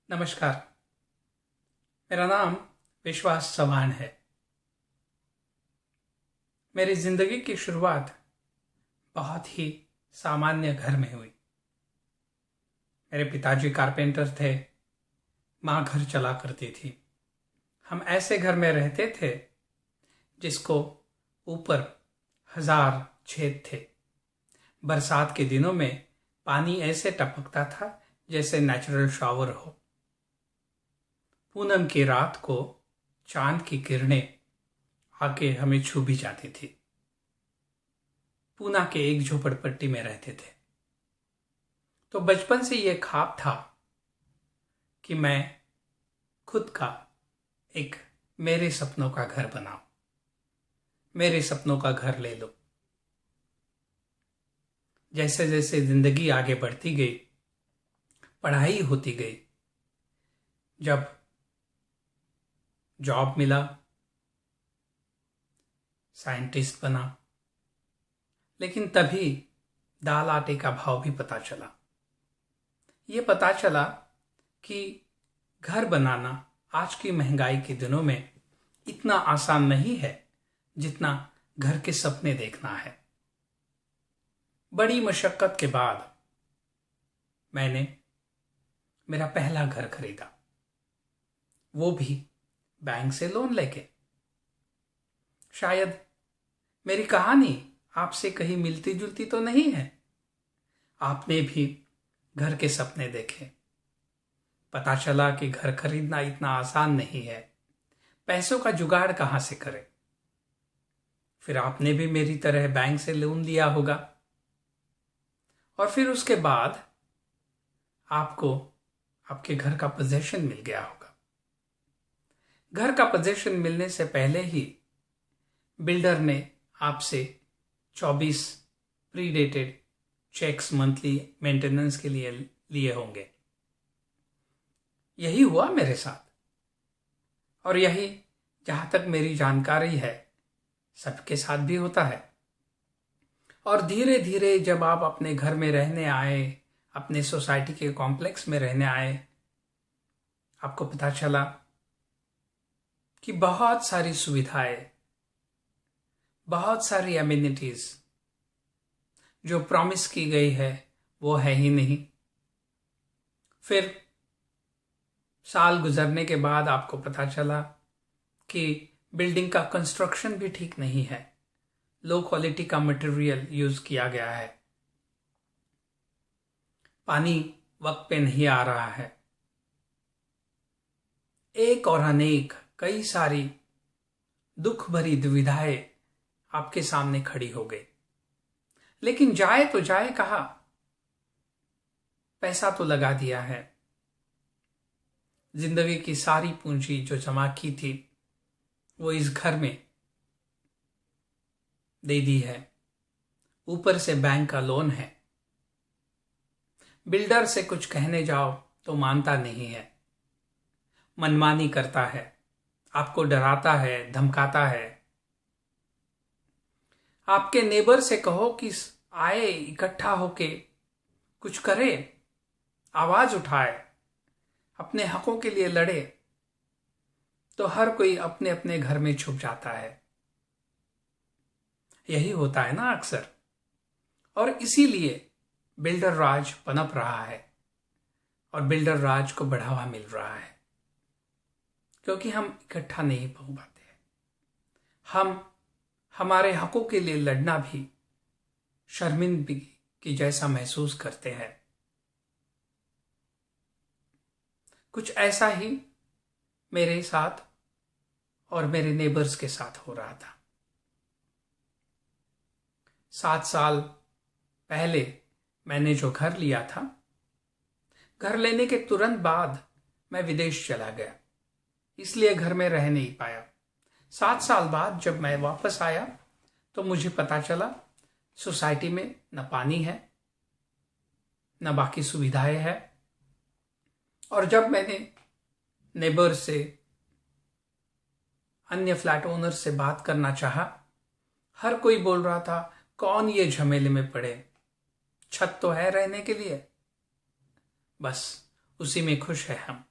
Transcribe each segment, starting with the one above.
नमस्कार। मेरा नाम विश्वास चौहान है। मेरी जिंदगी की शुरुआत बहुत ही सामान्य घर में हुई। मेरे पिताजी कारपेंटर थे, माँ घर चला करती थी। हम ऐसे घर में रहते थे जिसको ऊपर 1000 छेद थे। बरसात के दिनों में पानी ऐसे टपकता था जैसे नेचुरल शावर हो। पूनम की रात को चांद की किरणें आके हमें छू भी जाती थी। पूना के एक झोपड़पट्टी में रहते थे, तो बचपन से यह ख्वाब था कि मैं खुद का एक मेरे सपनों का घर बनाऊं, मेरे सपनों का घर ले लो। जैसे जैसे जिंदगी आगे बढ़ती गई, पढ़ाई होती गई, जब जॉब मिला, साइंटिस्ट बना, लेकिन तभी दाल आटे का भाव भी पता चला। ये पता चला कि घर बनाना आज की महंगाई के दिनों में इतना आसान नहीं है जितना घर के सपने देखना है। बड़ी मशक्कत के बाद मैंने मेरा पहला घर खरीदा, वो भी बैंक से लोन लेके। शायद मेरी कहानी आपसे कहीं मिलती जुलती तो नहीं है। आपने भी घर के सपने देखे। पता चला कि घर खरीदना इतना आसान नहीं है, पैसों का जुगाड़ कहां से करें। फिर आपने भी मेरी तरह बैंक से लोन लिया होगा, और फिर उसके बाद आपको आपके घर का पोजीशन मिल गया होगा। घर का पोजीशन मिलने से पहले ही बिल्डर ने आपसे 24 प्रीडेटेड चेक्स मंथली मेंटेनेंस के लिए लिए होंगे। यही हुआ मेरे साथ, और यही जहां तक मेरी जानकारी है सबके साथ भी होता है। और धीरे धीरे जब आप अपने घर में रहने आए, अपने सोसाइटी के कॉम्प्लेक्स में रहने आए, आपको पता चला कि बहुत सारी सुविधाएं, बहुत सारी एमिनिटीज जो प्रॉमिस की गई है वो है ही नहीं। फिर साल गुजरने के बाद आपको पता चला कि बिल्डिंग का कंस्ट्रक्शन भी ठीक नहीं है, लो क्वालिटी का मटेरियल यूज किया गया है, पानी वक्त पे नहीं आ रहा है, एक और अनेक कई सारी दुख भरी दुविधाएं आपके सामने खड़ी हो गई। लेकिन जाए तो जाए कहाँ, पैसा तो लगा दिया है। जिंदगी की सारी पूंजी जो जमा की थी वो इस घर में दे दी है। ऊपर से बैंक का लोन है। बिल्डर से कुछ कहने जाओ तो मानता नहीं है, मनमानी करता है, आपको डराता है, धमकाता है। आपके नेबर से कहो कि आए इकट्ठा होके कुछ करे, आवाज उठाए, अपने हकों के लिए लड़े, तो हर कोई अपने अपने घर में छुप जाता है। यही होता है ना अक्सर, और इसीलिए बिल्डर राज पनप रहा है और बिल्डर राज को बढ़ावा मिल रहा है, क्योंकि हम इकट्ठा नहीं हो पाते हैं। हम हमारे हकों के लिए लड़ना भी शर्मिंदगी की जैसा महसूस करते हैं। कुछ ऐसा ही मेरे साथ और मेरे नेबर्स के साथ हो रहा था। 7 साल पहले मैंने जो घर लिया था, घर लेने के तुरंत बाद मैं विदेश चला गया, इसलिए घर में रह नहीं पाया। 7 साल बाद जब मैं वापस आया तो मुझे पता चला सोसाइटी में न पानी है, न बाकी सुविधाएं हैं। और जब मैंने नेबर से, अन्य फ्लैट ओनर से बात करना चाहा, हर कोई बोल रहा था कौन ये झमेले में पड़े, छत तो है रहने के लिए, बस उसी में खुश है हम।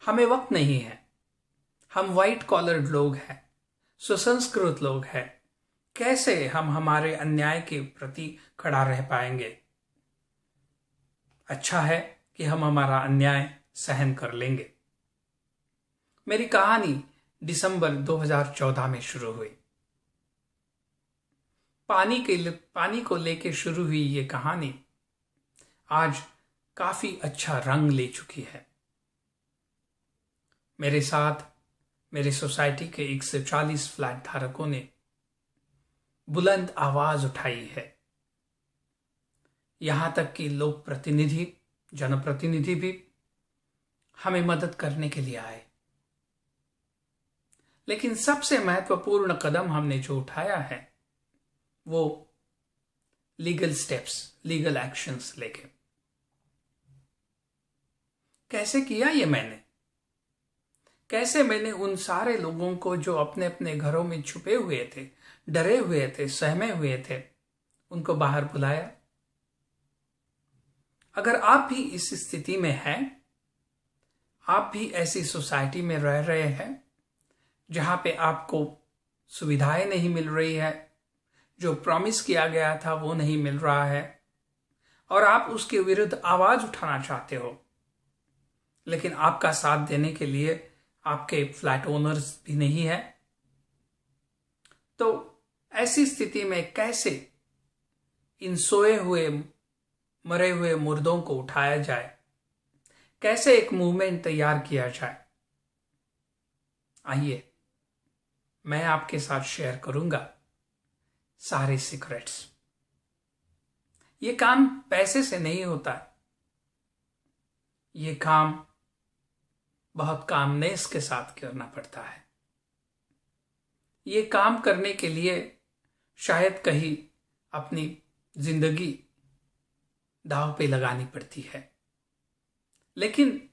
हमें वक्त नहीं है। हम व्हाइट कॉलर्ड लोग हैं, सुसंस्कृत लोग हैं। कैसे हम हमारे अन्याय के प्रति खड़ा रह पाएंगे? अच्छा है कि हम हमारा अन्याय सहन कर लेंगे। मेरी कहानी दिसंबर 2014 में शुरू हुई। पानी को लेके शुरू हुई ये कहानी आज काफी अच्छा रंग ले चुकी है। मेरे साथ मेरे सोसाइटी के 140 फ्लैट धारकों ने बुलंद आवाज उठाई है। यहां तक कि लोक प्रतिनिधि, जनप्रतिनिधि भी हमें मदद करने के लिए आए। लेकिन सबसे महत्वपूर्ण कदम हमने जो उठाया है वो लीगल स्टेप्स, लीगल एक्शंस लेके। कैसे किया ये मैंने? कैसे मैंने उन सारे लोगों को जो अपने अपने घरों में छुपे हुए थे, डरे हुए थे, सहमे हुए थे, उनको बाहर बुलाया? अगर आप भी इस स्थिति में हैं, आप भी ऐसी सोसाइटी में रह रहे हैं जहां पे आपको सुविधाएं नहीं मिल रही है, जो प्रॉमिस किया गया था वो नहीं मिल रहा है, और आप उसके विरुद्ध आवाज उठाना चाहते हो, लेकिन आपका साथ देने के लिए आपके फ्लैट ओनर्स भी नहीं है, तो ऐसी स्थिति में कैसे इन सोए हुए, मरे हुए मुर्दों को उठाया जाए? कैसे एक मूवमेंट तैयार किया जाए? आइए मैं आपके साथ शेयर करूंगा सारे सीक्रेट्स। ये काम पैसे से नहीं होता है। ये काम बहुत कामनेस के साथ करना पड़ता है। ये काम करने के लिए शायद कहीं अपनी जिंदगी दांव पे लगानी पड़ती है। लेकिन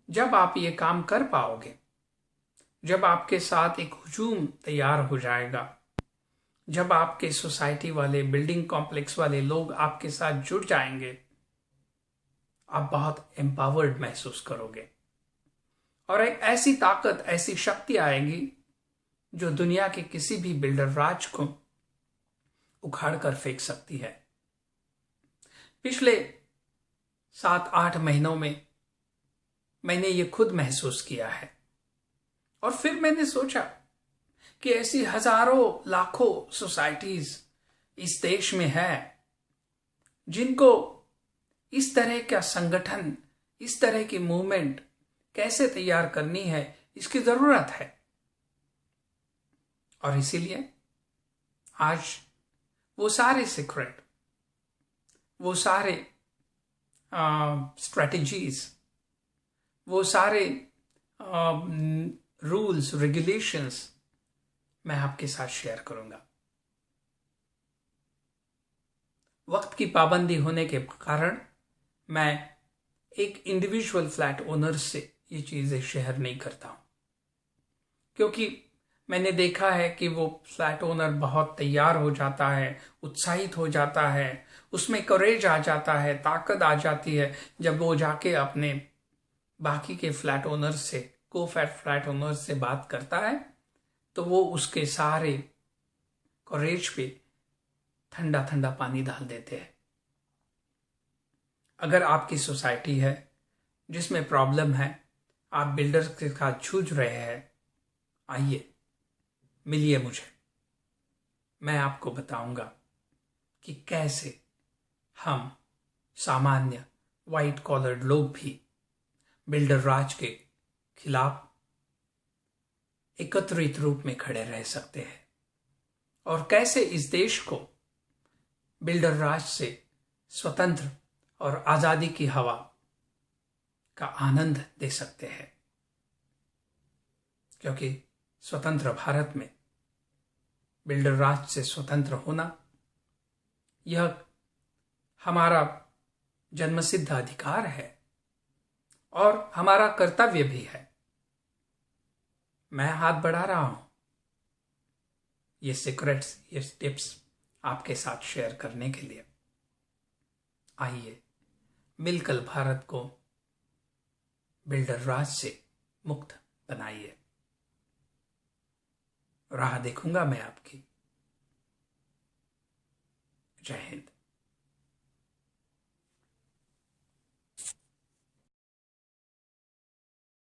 जब आप ये काम कर पाओगे, जब आपके साथ एक हुजूम तैयार हो जाएगा, जब आपके सोसाइटी वाले, बिल्डिंग कॉम्प्लेक्स वाले लोग आपके साथ जुड़ जाएंगे, आप बहुत एम्पावर्ड महसूस करोगे और एक ऐसी ताकत, ऐसी शक्ति आएगी जो दुनिया के किसी भी बिल्डर राज को उखाड़ कर फेंक सकती है। पिछले 7-8 महीनों में मैंने ये खुद महसूस किया है और फिर मैंने सोचा कि ऐसी हजारों लाखों सोसाइटीज इस देश में है जिनको इस तरह का संगठन, इस तरह की मूवमेंट कैसे तैयार करनी है, इसकी जरूरत है। और इसीलिए आज वो सारे सीक्रेट, वो सारे स्ट्रेटजीज, वो सारे रूल्स, रेगुलेशंस मैं आपके साथ शेयर करूंगा। वक्त की पाबंदी होने के कारण मैं एक इंडिविजुअल फ्लैट ओनर से ये चीजें शेयर नहीं करता हूं, क्योंकि मैंने देखा है कि वो फ्लैट ओनर बहुत तैयार हो जाता है, उत्साहित हो जाता है, उसमें करेज आ जाता है, ताकत आ जाती है जब वो जाके अपने बाकी के फ्लैट ओनर्स से, को फ्लैट ओनर्स से बात करता है, तो वो उसके सारे करेज पे ठंडा ठंडा पानी डाल देते हैं। अगर आपकी सोसाइटी है जिसमें प्रॉब्लम है, आप बिल्डर्स के साथ जूझ रहे हैं, आइए मिलिए मुझे। मैं आपको बताऊंगा कि कैसे हम सामान्य व्हाइट कॉलर्ड लोग भी बिल्डर राज के खिलाफ एकत्रित रूप में खड़े रह सकते हैं और कैसे इस देश को बिल्डर राज से स्वतंत्र और आजादी की हवा का आनंद दे सकते हैं। क्योंकि स्वतंत्र भारत में बिल्डर राज से स्वतंत्र होना यह हमारा जन्मसिद्ध अधिकार है और हमारा कर्तव्य भी है। मैं हाथ बढ़ा रहा हूं ये सीक्रेट्स, ये टिप्स आपके साथ शेयर करने के लिए। आइए मिलकर भारत को बिल्डर राज से मुक्त बनाइए। राह देखूंगा मैं आपकी। जय हिंद।